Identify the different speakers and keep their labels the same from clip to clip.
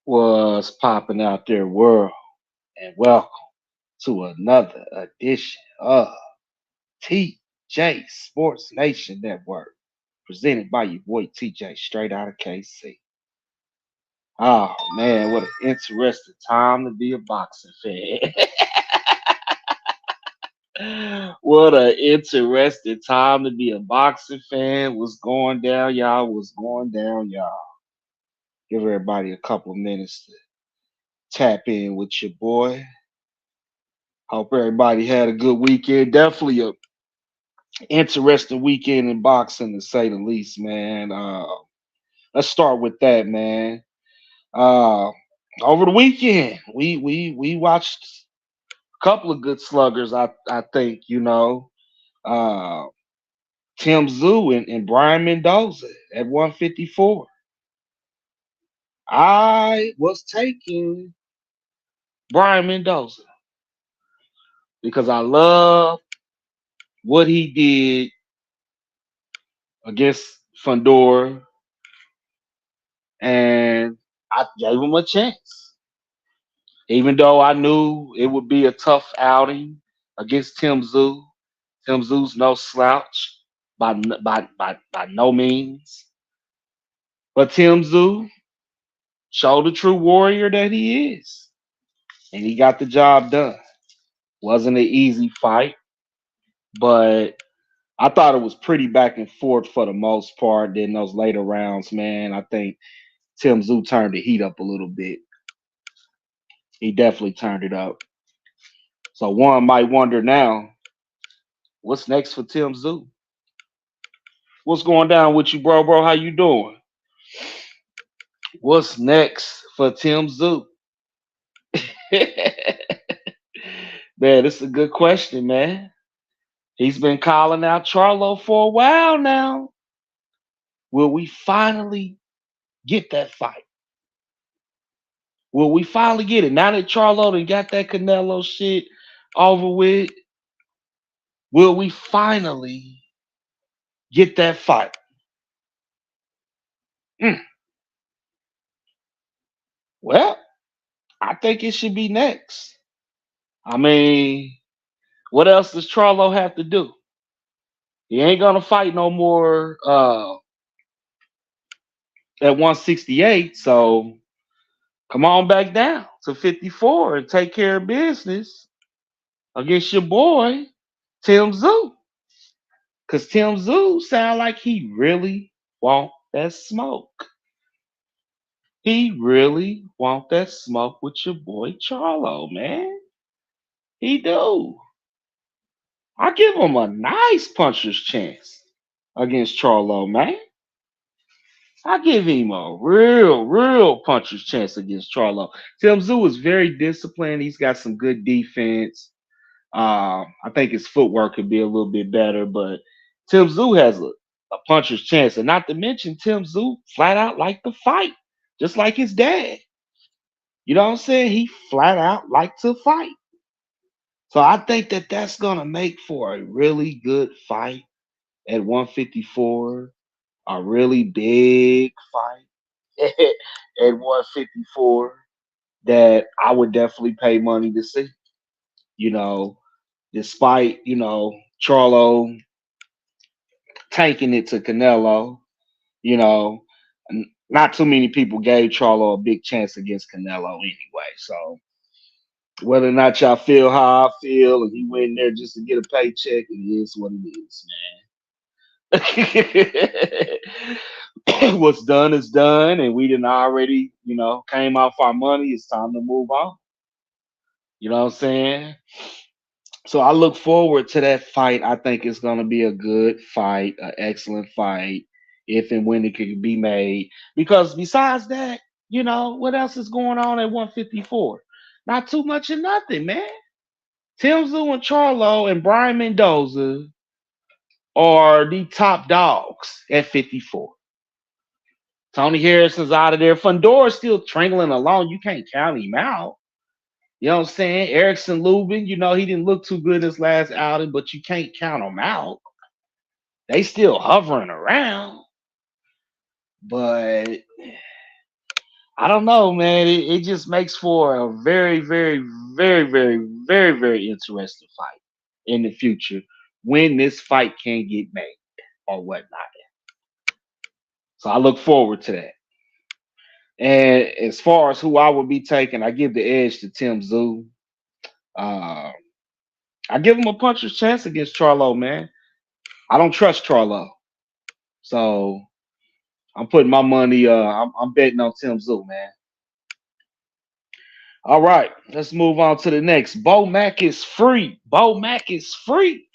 Speaker 1: Was popping out there, world, and welcome to another edition of TJ Sports Nation Network, presented by your boy TJ, straight out of KC. Oh man, what an interesting time to be a boxing fan. What an interesting time to be a boxing fan. What's going down, y'all? What's going down, y'all? Give everybody a couple of minutes to tap in with your boy. Hope everybody had a good weekend. Definitely a interesting weekend in boxing, to say the least, man. Let's start with that, man. Uh, Over the weekend, we watched a couple of good sluggers. I think uh, Tim Zoo and Brian Mendoza at 154. I was taking Brian Mendoza because I love what he did against Fundora, and I gave him a chance. Even though I knew it would be a tough outing against Tim Zoo. Tim Zoo's no slouch by no means. But Tim Zoo showed the true warrior that he is. And he got the job done. Wasn't an easy fight, but I thought it was pretty back and forth for the most part. Then those later rounds, man, I think Tim Zoo turned the heat up a little bit. He definitely turned it up. So one might wonder now, what's next for Tim Zoo? What's going down with you, bro? Bro, how you doing? What's next for Tim Zoo? Man, this is a good question, man. He's been calling out Charlo for a while now. Will we finally get that fight? Will we finally get it? Now that Charlo done got that Canelo shit over with, will we finally get that fight? Mm, well, I think it should be next. I mean, what else does Charlo have to do? He ain't gonna fight no more at 168. So come on back down to 54 and take care of business against your boy Tim Zoo. Cause Tim Zoo sound like he really want that smoke. He really want that smoke with your boy Charlo, man. He do. I give him a nice puncher's chance against Charlo, man. I give him a real puncher's chance against Charlo. Tim Zoo is very disciplined. He's got some good defense. I think his footwork could be a little bit better, but Tim Zoo has a puncher's chance. And not to mention, Tim Zoo flat out liked to fight, just like his dad. You know what I'm saying? He flat out liked to fight. So I think that that's going to make for a really good fight at 154, a really big fight at 154 that I would definitely pay money to see. You know, despite, Charlo tanking it to Canelo, you know, not too many people gave Charlo a big chance against Canelo anyway. So whether or not y'all feel how I feel, and he went in there just to get a paycheck, it is what it is, man. What's done is done, and we didn't already, came off our money. It's time to move on. You know what I'm saying? So I look forward to that fight. I think it's going to be a good fight, an excellent fight, if and when it can be made. Because besides that, what else is going on at 154? Not too much of nothing, man. Tim Zoo and Charlo and Brian Mendoza are the top dogs at 54. Tony Harrison's out of there. Fundora's still trailing along. You can't count him out. You know what I'm saying? Erickson Lubin, he didn't look too good his last outing, but you can't count him out. They still hovering around. But I don't know, man. It just makes for a very, very, very, very, very, very interesting fight in the future when this fight can get made or whatnot. So I look forward to that. And as far as who I would be taking, I give the edge to Tim Zoo. Uh, I give him a puncher's chance against Charlo, man. I don't trust Charlo. So I'm putting my money, I'm betting on Tim Zoo, man. All right, let's move on to the next. Bo Mack is free. Bo Mack is free.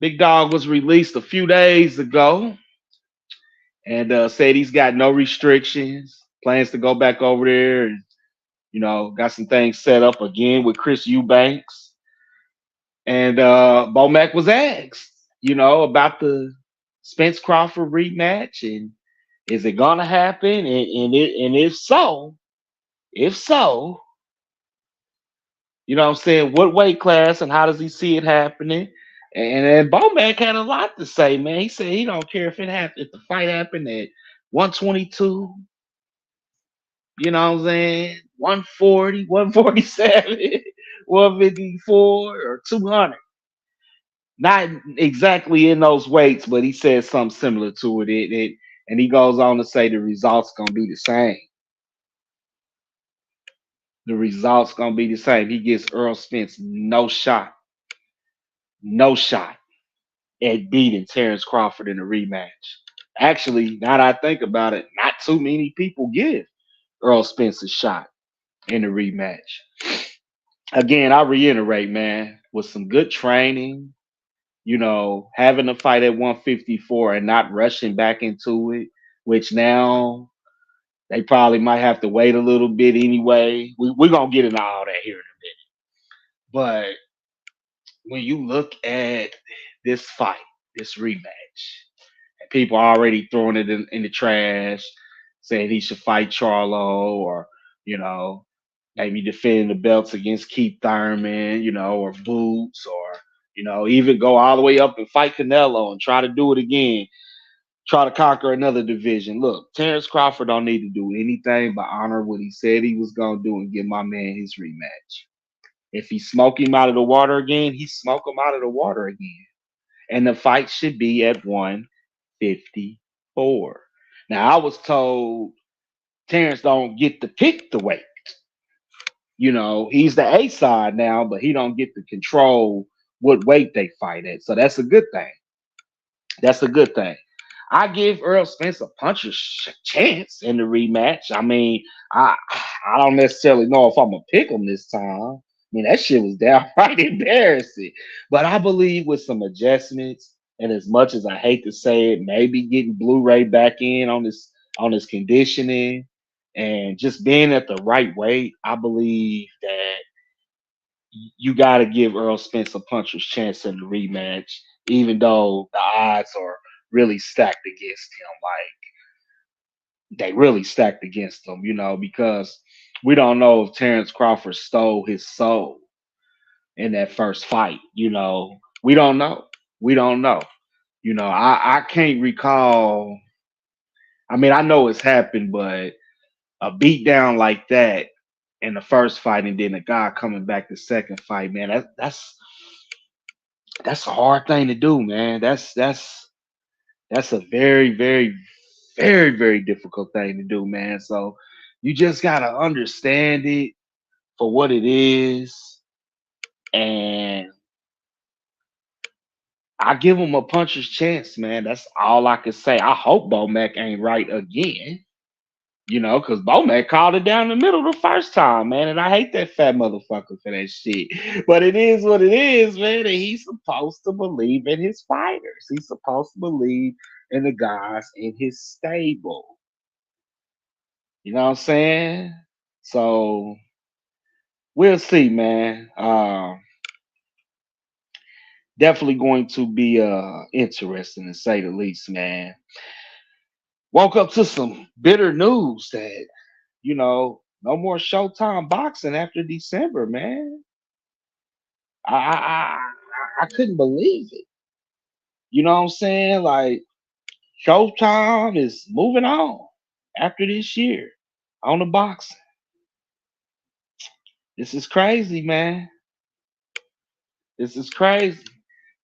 Speaker 1: Big Dog was released a few days ago and said he's got no restrictions, plans to go back over there and, got some things set up again with Chris Eubanks. And Bo Mack was asked, about the Spence Crawford rematch and is it gonna happen? And if so, what I'm saying, what weight class and how does he see it happening? And then Bomac had a lot to say, man. He said he don't care if it happened, if the fight happened at 122, you know what I'm saying, 140, 147, 154, or 200. Not exactly in those weights, but he said something similar to it. And he goes on to say the results gonna be the same. The results gonna be the same. He gives Earl Spence no shot at beating Terrence Crawford in a rematch. Actually, now that I think about it, not too many people give Earl Spence a shot in a rematch. Again, I reiterate, man, with some good training, having a fight at 154 and not rushing back into it, which now they probably might have to wait a little bit anyway. We're going to get into all that here in a minute. But when you look at this fight, this rematch, and people are already throwing it in the trash, saying he should fight Charlo or, you know, maybe defending the belts against Keith Thurman, or Boots, or, even go all the way up and fight Canelo and try to do it again, try to conquer another division. Look, Terrence Crawford don't need to do anything but honor what he said he was going to do and give my man his rematch. If he smoke him out of the water again, he smoke him out of the water again. And the fight should be at 154. Now, I was told Terrence don't get to pick the weight. He's the A side now, but he don't get to control what weight they fight at. So that's a good thing. That's a good thing. I give Earl Spence a puncher's chance in the rematch. I mean, I don't necessarily know if I'm gonna pick him this time. I mean, that shit was downright embarrassing. But I believe with some adjustments, and as much as I hate to say it, maybe getting Blu-ray back in on his conditioning and just being at the right weight, I believe that you got to give Earl Spence a puncher's chance in the rematch, even though the odds are really stacked against him. Like they really stacked against him, because we don't know if Terrence Crawford stole his soul in that first fight. We don't know. We don't know. I can't recall. I mean, I know it's happened, but a beatdown like that in the first fight, and then a guy coming back the second fight, man, that's a hard thing to do, man. That's a very, very, very, very difficult thing to do, man. So you just gotta understand it for what it is, and I give him a puncher's chance, man. That's all I can say. I hope Bo Mac ain't right again. Because Bomac called it down the middle the first time, man. And I hate that fat motherfucker for that shit. But it is what it is, man. And he's supposed to believe in his fighters. He's supposed to believe in the guys in his stable. You know what I'm saying? So we'll see, man. Definitely going to be interesting to say the least, man. Woke up to some bitter news that no more Showtime boxing after December, man. I couldn't believe it. You know what I'm saying? Like Showtime is moving on after this year. on the boxing. This is crazy, man. This is crazy.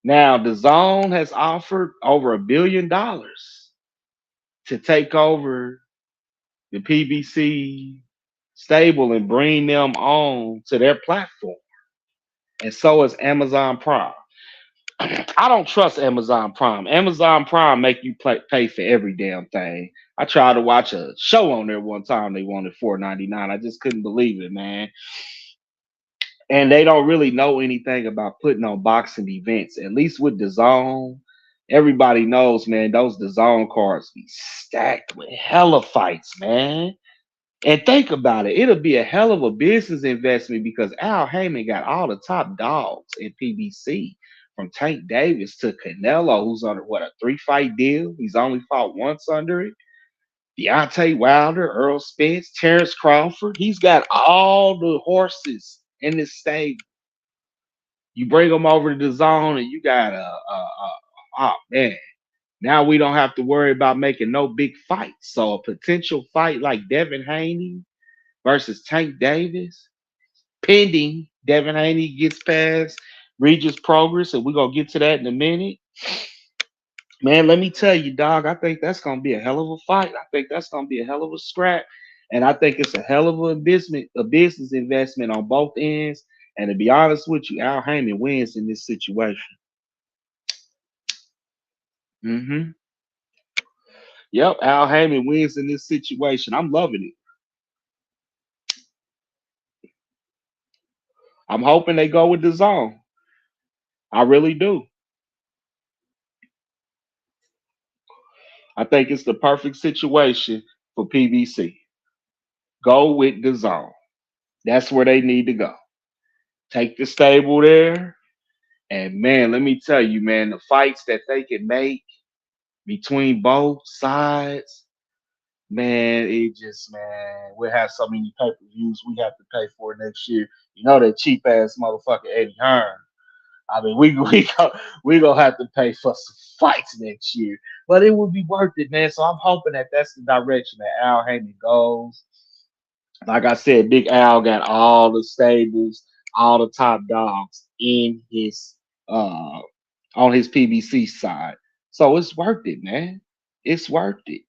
Speaker 1: Now, the Zone has offered over $1 billion to take over the PBC stable and bring them on to their platform. And so is Amazon Prime. I don't trust Amazon Prime. Amazon Prime make you pay for every damn thing. I tried to watch a show on there one time. They wanted $4.99. I just couldn't believe it, man. And they don't really know anything about putting on boxing events. At least with the Zone, everybody knows, man. Those the Zone cards be stacked with hella fights, man. And think about it, it'll be a hell of a business investment because Al Heyman got all the top dogs in PBC, from Tank Davis to Canelo, who's under what, a 3-fight deal. He's only fought once under it. Deontay Wilder, Earl Spence, Terrence Crawford. He's got all the horses in this stable. You bring them over to the Zone, and you got oh man. Now we don't have to worry about making no big fights. So a potential fight like Devin Haney versus Tank Davis, pending Devin Haney gets past Regis Progress, and we're gonna get to that in a minute. Man, let me tell you, dog, I think that's gonna be a hell of a fight. I think that's gonna be a hell of a scrap. And I think it's a hell of a business investment on both ends. And to be honest with you, Al Heyman wins in this situation. Hmm. Yep, Al Heyman wins in this situation. I'm loving it. I'm hoping they go with the Zone. I really do. I think it's the perfect situation for PBC. Go with the Zone. That's where they need to go. Take the stable there. And man, let me tell you, man, the fights that they can make between both sides, man, it just, man, we'll have so many pay-per-views we have to pay for next year. You know that cheap ass motherfucker Eddie Hearn. I mean, we gonna have to pay for some fights next year, but it would be worth it, man. So I'm hoping that that's the direction that Al Heyman goes. Like I said, Big Al got all the stables, all the top dogs in his uh on his PBC side. So it's worth it, man. It's worth it.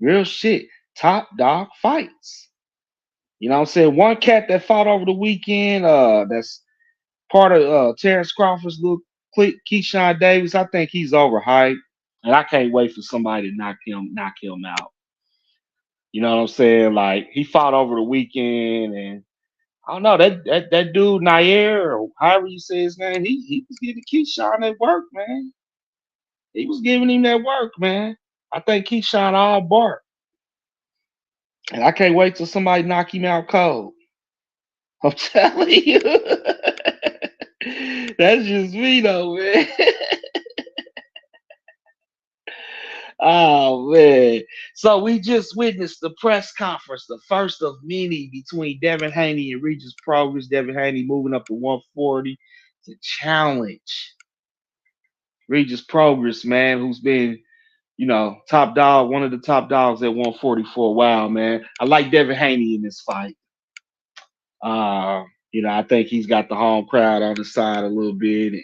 Speaker 1: Real shit. Top dog fights. You know what I'm saying? One cat that fought over the weekend, that's part of Terrence Crawford's little clique, Keyshawn Davis. I think he's overhyped. And I can't wait for somebody to knock him out. You know what I'm saying? Like he fought over the weekend, and I don't know that dude Nair or however you say his name. He was giving Keyshawn that work, man. He was giving him that work, man. I think Keyshawn all bark, and I can't wait till somebody knock him out cold. I'm telling you, that's just me though, man. Oh man. So we just witnessed the press conference, the first of many between Devin Haney and Regis Progress. Devin Haney moving up to 140 to challenge Regis Progress, man, who's been, top dog, one of the top dogs at 140 for a while, man. I like Devin Haney in this fight. Uh, I think he's got the home crowd on his side a little bit. And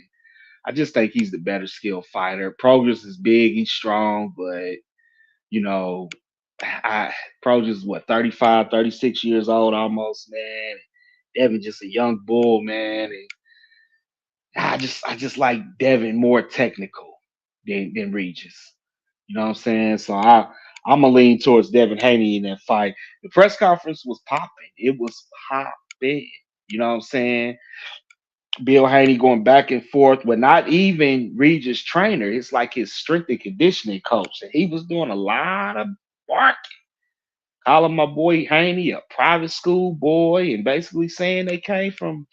Speaker 1: I just think he's the better skill fighter. Progress is big, he's strong, but you know, I Progress is what, 35, 36 years old almost, man. Devin just a young bull, man. And I just like Devin more technical than Regis. You know what I'm saying? So I'm gonna lean towards Devin Haney in that fight. The press conference was popping. It was popping. You know what I'm saying? Bill Haney going back and forth with not even Regis' trainer. It's like his strength and conditioning coach. And he was doing a lot of barking, calling my boy Haney a private school boy, and basically saying they didn't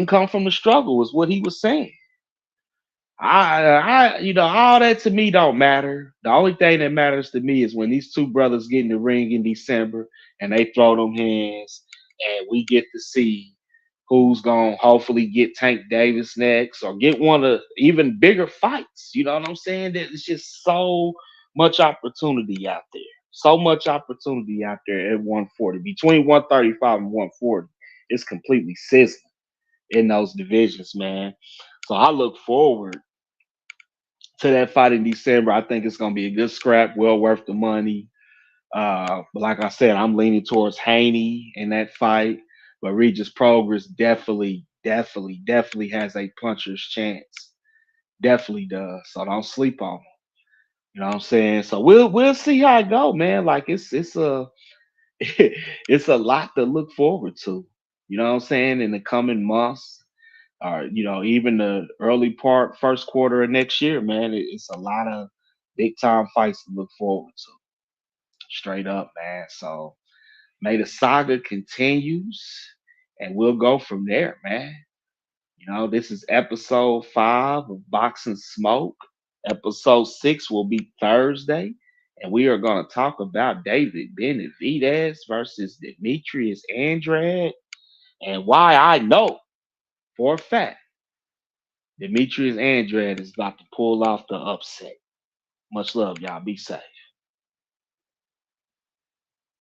Speaker 1: come from the struggle, was what he was saying. All that to me don't matter. The only thing that matters to me is when these two brothers get in the ring in December and they throw them hands, and we get to see who's gonna hopefully get Tank Davis next or get one of even bigger fights. You know what I'm saying? There's just so much opportunity out there. So much opportunity out there at 140. Between 135 and 140, it's completely sizzling in those divisions, man. So I look forward to that fight in December. I think it's gonna be a good scrap, well worth the money. But like I said, I'm leaning towards Haney in that fight. But Regis Progress definitely has a puncher's chance. Definitely does. So don't sleep on him. You know what I'm saying? So we'll see how it go, man. Like it's a it's a lot to look forward to. You know what I'm saying? In the coming months, or even the early part, first quarter of next year, man. It's a lot of big time fights to look forward to. Straight up, man. So may the saga continues, and we'll go from there, man. This is episode 5 of Boxing Smoke. Episode 6 will be Thursday, and we are going to talk about David Benavidez versus Demetrius Andrade, and why I know for a fact Demetrius Andrade is about to pull off the upset. Much love, y'all. Be safe.